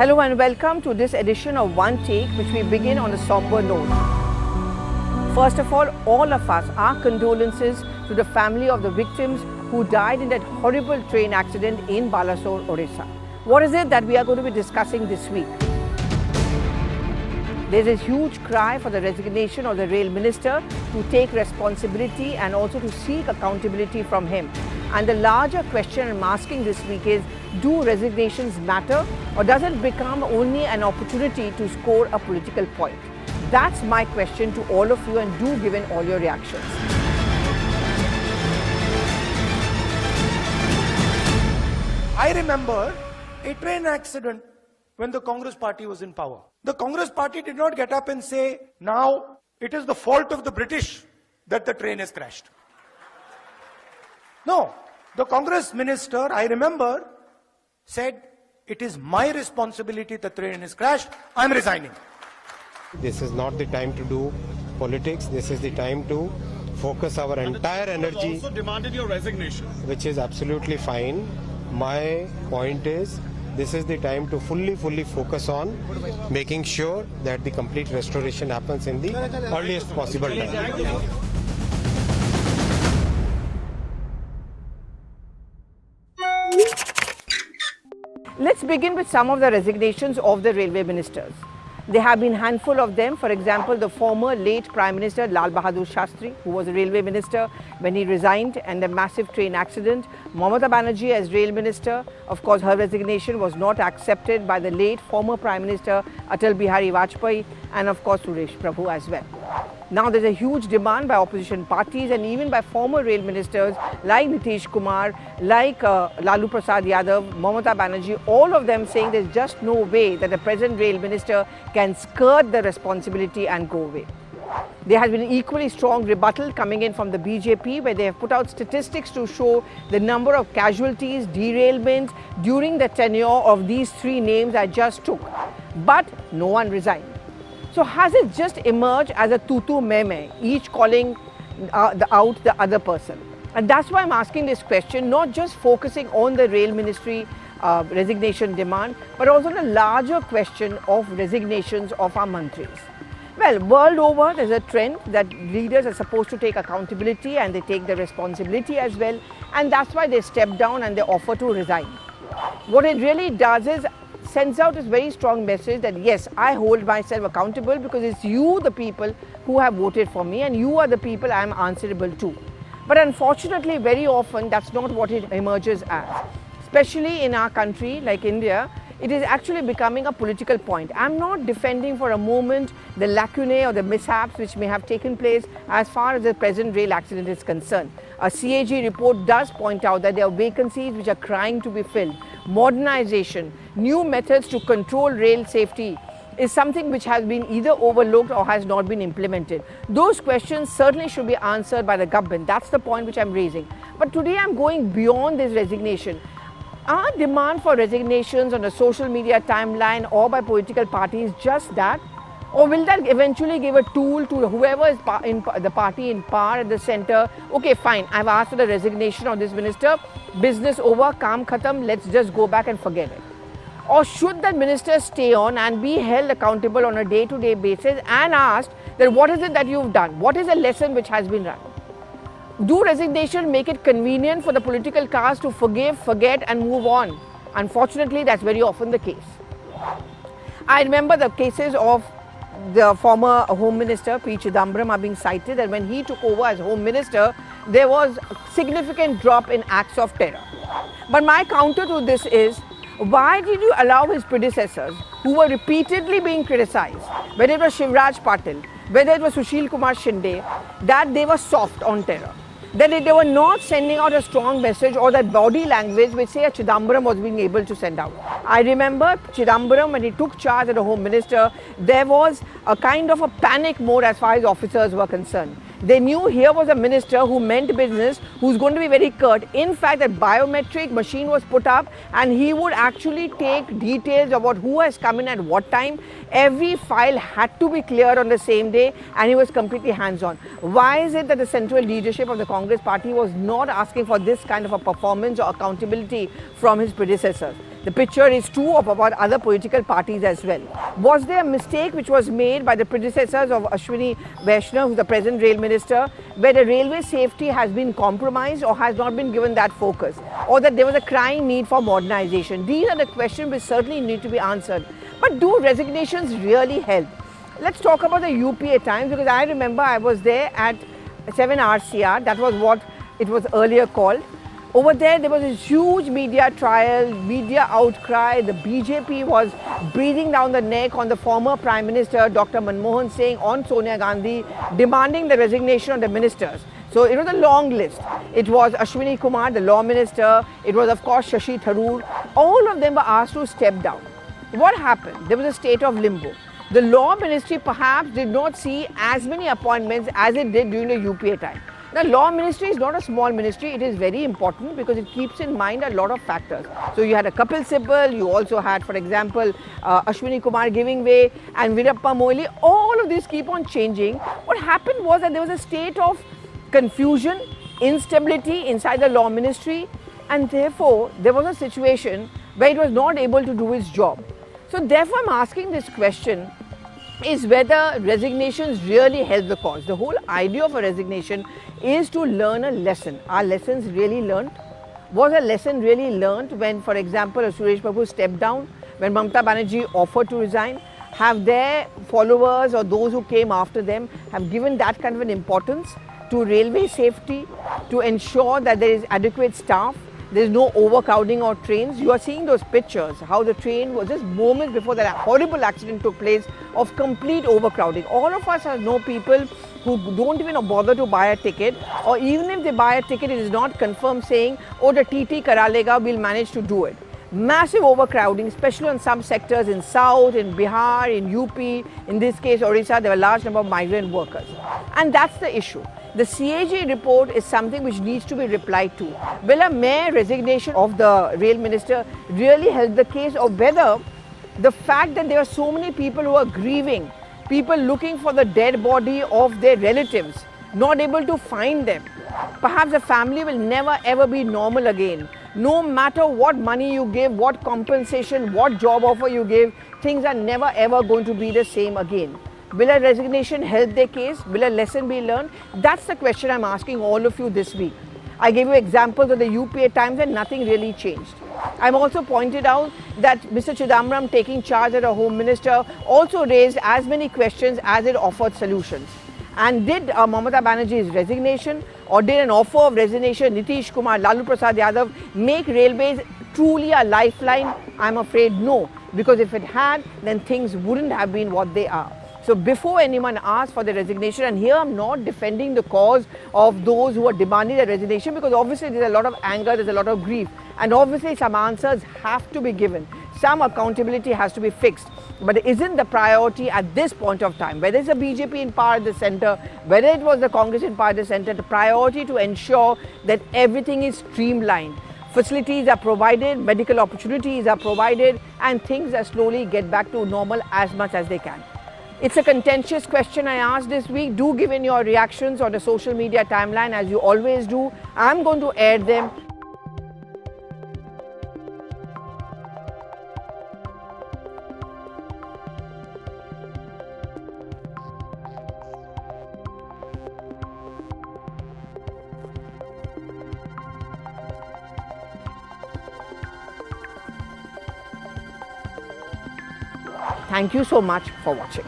Hello and welcome to this edition of One Take, which we begin on a somber note. First of all of us, our condolences to the family of the victims who died in that horrible train accident in Balasore, Odisha. What is it that we are going to be discussing this week? There's a huge cry for the resignation of the Rail Minister to take responsibility and also to seek accountability from him. And the larger question I'm asking this week is, do resignations matter, or does it become only an opportunity to score a political point? That's my question to all of you, and do give in all your reactions. I remember a train accident when the Congress party was in power. The Congress party did not get up and say, now it is the fault of the British that the train has crashed. No, the Congress minister, I remember, said, it is my responsibility the train has crashed, I'm resigning. This is not the time to do politics. This is the time to focus our entire energy. Also demanded your resignation, which is absolutely fine. My point is, this is the time to fully focus on making sure that the complete restoration happens in the earliest possible time. Let's begin with some of the resignations of the railway ministers. There have been a handful of them. For example, the former late Prime Minister Lal Bahadur Shastri, who was a railway minister when he resigned and a massive train accident. Mamata Banerjee as rail minister. Of course, her resignation was not accepted by the late former Prime Minister Atal Bihari Vajpayee, and of course Suresh Prabhu as well. Now there's a huge demand by opposition parties and even by former rail ministers like Nitish Kumar, like Lalu Prasad Yadav, Mamata Banerjee, all of them saying there's just no way that the present rail minister can skirt the responsibility and go away. There has been equally strong rebuttal coming in from the BJP, where they have put out statistics to show the number of casualties, derailments during the tenure of these three names I just took. But no one resigned. So has it just emerged as a tutu meme, each calling out the other person? And that's why I'm asking this question, not just focusing on the rail ministry resignation demand, but also the larger question of resignations of our mantris. Well, world over, there's a trend that leaders are supposed to take accountability and they take the responsibility as well. And that's why they step down and they offer to resign. What it really does is sends out this very strong message that yes, I hold myself accountable because it's you, the people, who have voted for me, and you are the people I am answerable to. But unfortunately, very often that's not what it emerges as. Especially in our country like India, it is actually becoming a political point. I'm not defending for a moment the lacunae or the mishaps which may have taken place as far as the present rail accident is concerned. A CAG report does point out that there are vacancies which are crying to be filled. Modernization, new methods to control rail safety is something which has been either overlooked or has not been implemented. Those questions certainly should be answered by the government. That's the point which I'm raising. But today I'm going beyond this resignation. Our demand for resignations on a social media timeline or by political parties just that? Or will that eventually give a tool to whoever is in the party in power at the center? Okay, fine, I've asked for the resignation of this minister. Business over, kaam khatam, let's just go back and forget it. Or should that minister stay on and be held accountable on a day-to-day basis and asked that what is it that you've done? What is the lesson which has been run? Do resignation make it convenient for the political caste to forgive, forget and move on? Unfortunately, that's very often the case. I remember the cases of the former Home Minister P. Chidambaram are being cited, and when he took over as Home Minister, there was a significant drop in acts of terror. But my counter to this is, why did you allow his predecessors, who were repeatedly being criticized, whether it was Shivraj Patil, whether it was Sushil Kumar Shinde, that they were soft on terror? That they were not sending out a strong message or that body language which say Chidambaram was being able to send out. I remember Chidambaram, when he took charge as a Home Minister, there was a kind of a panic mode as far as officers were concerned. They knew here was a minister who meant business, who's going to be very curt. In fact, that biometric machine was put up and he would actually take details about who has come in at what time. Every file had to be cleared on the same day and he was completely hands-on. Why is it that the central leadership of the Congress party was not asking for this kind of a performance or accountability from his predecessors? The picture is true of about other political parties as well. Was there a mistake which was made by the predecessors of Ashwini Vaishnav, who is the present rail minister, where the railway safety has been compromised or has not been given that focus, or that there was a crying need for modernization? These are the questions which certainly need to be answered. But do resignations really help? Let's talk about the UPA times, because I remember I was there at 7 RCR, that was what it was earlier called. Over there was a huge media trial, media outcry. The BJP was breathing down the neck on the former Prime Minister, Dr. Manmohan Singh, on Sonia Gandhi, demanding the resignation of the ministers. So it was a long list. It was Ashwini Kumar, the law minister. It was, of course, Shashi Tharoor. All of them were asked to step down. What happened? There was a state of limbo. The law ministry perhaps did not see as many appointments as it did during the UPA time. The law ministry is not a small ministry. It is very important because it keeps in mind a lot of factors. So you had a Kapil Sibal, you also had, for example, Ashwini Kumar giving way, and Veerappa Moily. All of these keep on changing. What happened was that there was a state of confusion, instability inside the law ministry, and therefore there was a situation where it was not able to do its job. So therefore I'm asking this question, is whether resignations really help the cause. The whole idea of a resignation is to learn a lesson. Are lessons really learned? Was a lesson really learned when, for example, Suresh Babu stepped down, when Mamata Banerjee offered to resign? Have their followers or those who came after them have given that kind of an importance to railway safety, to ensure that there is adequate staff? There is no overcrowding of trains. You are seeing those pictures, how the train was just moments before that horrible accident took place of complete overcrowding. All of us know people who don't even bother to buy a ticket, or even if they buy a ticket, it is not confirmed saying, oh, the TT Karalega will manage to do it. Massive overcrowding, especially on some sectors in South, in Bihar, in UP, in this case Odisha, there were a large number of migrant workers. And that's the issue. The CAG report is something which needs to be replied to. Will a mere resignation of the rail minister really help the case, or whether the fact that there are so many people who are grieving, people looking for the dead body of their relatives, not able to find them, perhaps the family will never ever be normal again. No matter what money you give, what compensation, what job offer you give, things are never ever going to be the same again. Will a resignation help their case? Will a lesson be learned? That's the question I'm asking all of you this week. I gave you examples of the UPA times and nothing really changed. I've also pointed out that Mr. Chidambaram taking charge as a Home Minister also raised as many questions as it offered solutions. And did Mamata Banerjee's resignation, or did an offer of resignation, Nitish Kumar, Lalu Prasad Yadav, make railways truly a lifeline? I'm afraid no, because if it had, then things wouldn't have been what they are. So before anyone asks for the resignation, and here I'm not defending the cause of those who are demanding the resignation, because obviously there's a lot of anger, there's a lot of grief, and obviously some answers have to be given. Some accountability has to be fixed. But it isn't the priority at this point of time, whether it's the BJP in power at the centre, whether it was the Congress in power at the centre, the priority to ensure that everything is streamlined. Facilities are provided, medical opportunities are provided, and things are slowly get back to normal as much as they can. It's a contentious question I asked this week. Do give in your reactions on the social media timeline as you always do. I'm going to air them. Thank you so much for watching.